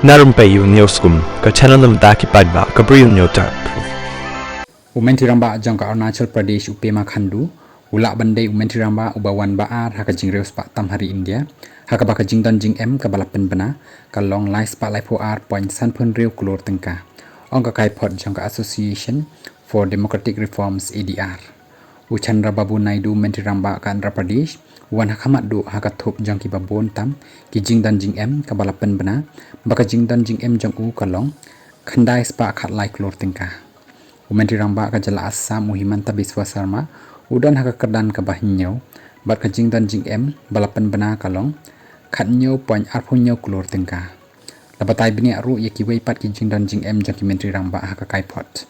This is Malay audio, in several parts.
Na Rympei U ke channel nabynta ki paidbah ke Bri U Hynñiewtrep. Myntri Rangbah jong ka Arunachal Pradesh u Pema Khandu ulak bandai Myntri Rangbah u bawan baar haka jing riewspahtam hari India haka baka jing don jing em ka balapen bena ka long lai spa lai ar point san pun rieu kulur tengka ong ka kai pot jong ka Association for Democratic Reforms ADR u Chandra Babu Naidu Myntri Rangbah ka Andhra Pradesh wan hakamat du haka thup jong ki babon tam ki jing don jing em ka balapen bena baka jing don jing em jong u ka long khandai spa khat lai kulur tengka Myntri Rangbah ka jala Assam Himanta Biswa Sarma udan haka kerdan ka bahinyau bat ka jing dan jing em balapan bena kalong khatnyau point arpunyau kulur tengka labatai bini aru ye ki weipat ki jing dan jing em jang ki Myntri Rangbah haka kaipot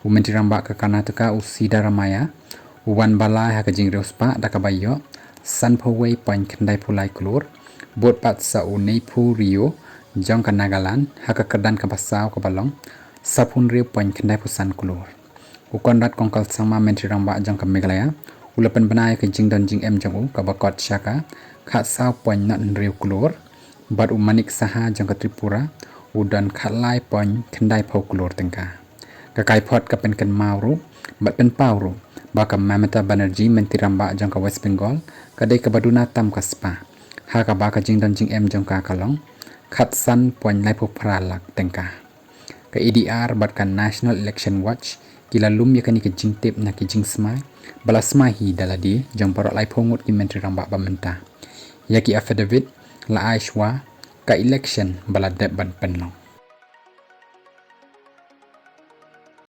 Myntri Rangbah ka Karnataka u Sidaramaya uwan balai haka jing riewspa daka bayo san phawei point khandai phulai kulur bot pat sa u neipu rio jang ka Nagaland haka kerdan ka basau ka balong sapun riu point kendai pusan kulur ukonrat kongkal sama Myntri Rangbah jang ka Meghalaya ulapan benai ke jing dan jing em jang u ka bakot syaka khat sao point not riu kulur bat manik saha jang ka Tripura udan khatlai point kendai phau kulur tengka ka kaipot ka pen mauru bat pen pauru baka Mamata Banerjee Myntri Rangbah jang ka West Bengal kadai ka baduna tam ka spa ha ka baka jing dan jing em jang ka kalong khat san point lai phu pralak tengka ke ADR batkan National Election Watch kila lum yakani ke jing tip na ke jing smai bala smai hi daladi jang baroh lai phongut ki Myntri Rangbah bamenta yaki affidavit la aishwa ka election bala deb ban penlong